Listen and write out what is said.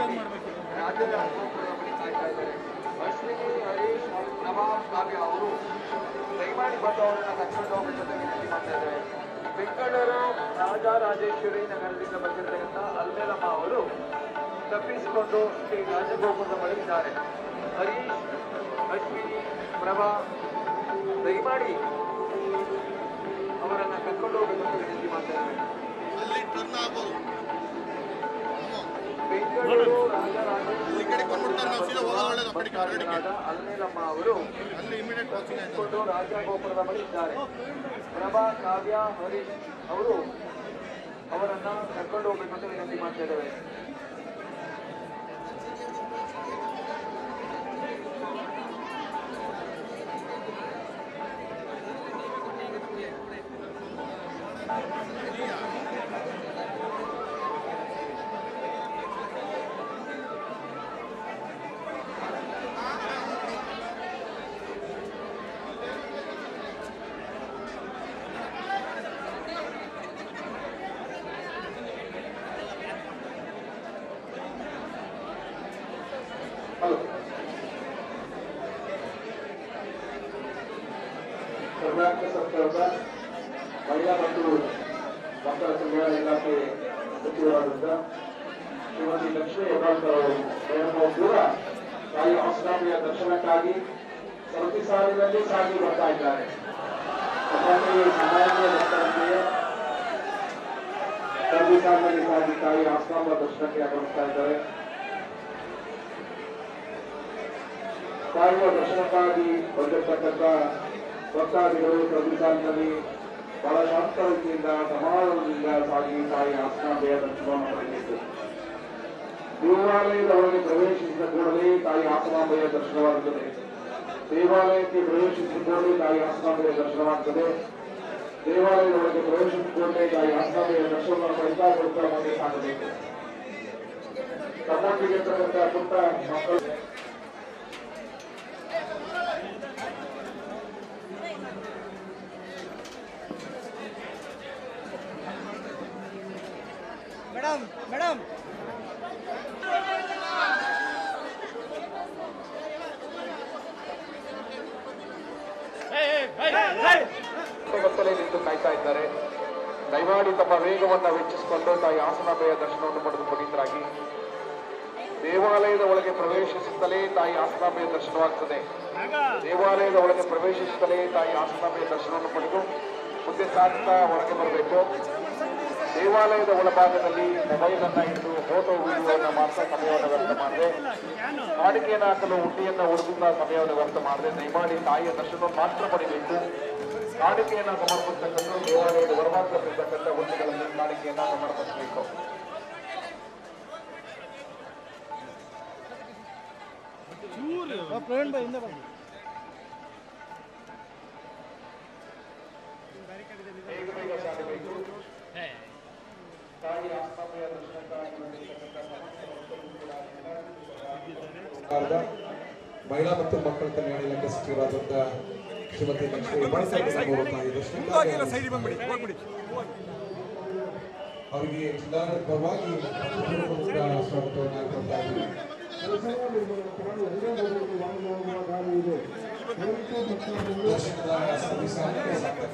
ರಾಜ್ಯದ ಅಶ್ವಿನಿ ಹರೀಶ್ ನವಾಬ್ ಕಾವ್ಯ ಅವರು ದಯಮಾಡಿ ಬಂದು ಅವರನ್ನ ಕರ್ಕೊಂಡು ಹೋಗಬೇಕಂತ ವಿನಂತಿ ಮಾಡ್ತಾ ಇದ್ದಾರೆ. ಬೆಂಗಳೂರು ರಾಜರಾಜೇಶ್ವರಿ ನಗರದಿಂದ ಬಂದಿರತಕ್ಕಂಥ ಅಲ್ಮೇಲಮ್ಮ ಅವರು ತಪ್ಪಿಸಿಕೊಂಡು ಶ್ರೀ ರಾಜಗೋಪುರದ ಬಳಿ ಇದ್ದಾರೆ. ಹರೀಶ್, ಅಶ್ವಿನಿ, ಪ್ರಭಾ ದಯಮಾಡಿ ಅವರನ್ನ ಕರ್ಕೊಂಡು ಹೋಗಬೇಕಂತ ವಿನಂತಿ ಮಾಡ್ತಾ ಇದ್ದಾರೆ. ಬೆಂಗಳೂರು ಅಲ್ಮೇಲಮ್ಮ ಅವರು ತಪ್ಪಿಸಿಕೊಂಡು ರಾಜಗೋಪುರದ ಬಳಿ ಇದ್ದಾರೆ. ಪ್ರಭಾ, ಕಾವ್ಯ, ಹರೀಶ್ ಅವರು ಅವರನ್ನ ಕರ್ಕೊಂಡು ಹೋಗ್ಬೇಕಂತ ವಿನಂತಿ ಮಾಡ್ತಾ ಇದ್ದೇವೆ. ಕರ್ನಾಟಕ ಸರ್ಕಾರದ ಮಹಿಳಾ ಮತ್ತು ಮಕ್ಕಳ ಕಲ್ಯಾಣ ಇಲಾಖೆ ಸಚಿವರಾದಂಥ ಶ್ರೀಮತಿ ಲಕ್ಷ್ಮೀ ಹೆಬ್ಬಾಳ್ಕರ್ ಕೂಡ ತಾಯಿ ಆಸ್ಟ್ರಾಲಿಯಾ ದರ್ಶನಕ್ಕಾಗಿ ಸರತಿ ಸಾಲಿನಲ್ಲಿ ಸಾಗಿ ಬರ್ತಾ ಇದ್ದಾರೆ. ಸಾಮಾನ್ಯ ಭಕ್ತರಿಗೆ ಸರತಿ ಸಾಲಿನಲ್ಲಿ ಸಾಗಿ ತಾಯಿ ಆಸ್ಟ್ರಾಲಿಯಾ ದರ್ಶನಕ್ಕೆ ಆಗಮಿಸ್ತಾ ಇದ್ದಾರೆ. ತಾಯಿಯ ದರ್ಶನಕ್ಕಾಗಿ ಬಂದಿರತಕ್ಕಂಥ ಭಕ್ತಾದಿಗಳು ಪ್ರತಿ ಸಾಲಿನಲ್ಲಿ ಬಹಳ ಶಾಂತ ರೀತಿಯಿಂದ ಸಮಾಧಾನದಿಂದ ಸಾಗಿ ತಾಯಿ ಆಸ್ನಾಂಬೆಯ ದರ್ಶನವನ್ನು ಪಡೆದಿತ್ತು. ದೇವಾಲಯದ ಒಳಗೆ ಪ್ರವೇಶಿಸಿದ ಕೂಡಲೇ ತಾಯಿ ಆಸ್ನಾಂಬೆಯ ದರ್ಶನವಾಗುತ್ತದೆ. ದೇವಾಲಯಕ್ಕೆ ಪ್ರವೇಶಿಸಿದ ಕೂಡಲೇ ತಾಯಿ ಆಸ್ನಾಂಬೆಯ ದರ್ಶನವಾಗುತ್ತದೆ. ದೇವಾಲಯದ ಒಳಗೆ ಪ್ರವೇಶಿಸಿದ ಕೂಡಲೇ ತಾಯಿ ಆಸ್ನಾಂಬೆಯ ದರ್ಶನವನ್ನು ಪಡಿತಾ ಮುಂದೆ ಸಾಗಬೇಕು. ತಮ್ಮೊಟ್ಟಿಗೆ ಇರ್ತಕ್ಕಂಥ ಪುಟ್ಟ ಮಕ್ಕಳು ಮೇಡಮ್ ಬತ್ತಲೇ ನಿಂತು ಕಾಯ್ತಾ ಇದ್ದಾರೆ. ದಯಮಾಡಿ ತಮ್ಮ ವೇಗವನ್ನು ಹೆಚ್ಚಿಸಿಕೊಂಡು ತಾಯಿ ಆಸನಾಂಬೆಯ ದರ್ಶನವನ್ನು ಪಡೆದು ಪುನೀತರಾಗಿ. ದೇವಾಲಯದ ಒಳಗೆ ಪ್ರವೇಶಿಸುತ್ತಲೇ ತಾಯಿ ಆಸನಾಂಬೆಯ ದರ್ಶನವಾಗುತ್ತದೆ. ದೇವಾಲಯದ ಒಳಗೆ ಪ್ರವೇಶಿಸುತ್ತಲೇ ತಾಯಿ ಆಸನಾಂಬೆಯ ದರ್ಶನವನ್ನು ಪಡೆದು ಮುಂದೆ ಸಾಗುತ್ತಾ ಹೊರಗೆ ಬರಬೇಕು. ದೇವಾಲಯದ ಒಳಭಾಗದಲ್ಲಿ ಮೊಬೈಲ್ ಅನ್ನ ಇಟ್ಟು ಫೋಟೋ ವಿಡಿಯೋವನ್ನು ಮಾಡ್ತಾ ಸಮಯವನ್ನು ವ್ಯರ್ಥ ಮಾಡದೆ, ಕಾಣಿಕೆಯನ್ನು ಹಾಕಲು ಹುಂಡಿಯನ್ನು ಹುಡುಕುತ್ತಾ ಸಮಯವನ್ನು ವ್ಯರ್ಥ ಮಾಡದೆ ದಯಮಾಡಿ ತಾಯಿಯ ದರ್ಶನವನ್ನು ಮಾತ್ರ ಪಡೆಯಬೇಕು. ಕಾಣಿಕೆಯನ್ನು ಸಮರ್ಪಿಸತಕ್ಕಂಥ ದೇವಾಲಯದ ಹೊರಭಾಗದಲ್ಲಿರ್ತಕ್ಕಂಥ ಹುಂಡಿಗಳಲ್ಲಿ ಕಾಣಿಕೆಯನ್ನು ಸಮರ್ಪಿಸಬೇಕು. ಪ್ರವೀಣ್ ಭಾई ಹಿಂದೆ ಬನ್ನಿ. ಬೇಗ ಸಾಗಬೇಕು. ತಾಯಿ ಆಸ್ನಾಂಬೆಯ ದರ್ಶನಕ್ಕಾಗಿ ಮಹಿಳಾ ಮತ್ತು ಮಕ್ಕಳ ಕಲ್ಯಾಣ ಇಲಾಖೆ ಸಚಿವರಾದಂಥ ಶ್ರೀಮತಿ ಲಕ್ಷ್ಮೀ ಹೆಬ್ಬಾಳ್ಕರ್ ತಾಯಿ ದರ್ಶನಕ್ಕಾಗಿ ಅವರಿಗೆ ಜಿಲ್ಲಾಡಳಿತ ಪರವಾಗಿ ಸ್ವಾಗತವನ್ನು ಕೊಡ್ತಾ ಇದ್ದೀವಿ. ದರ್ಶನದ ಸಭೆ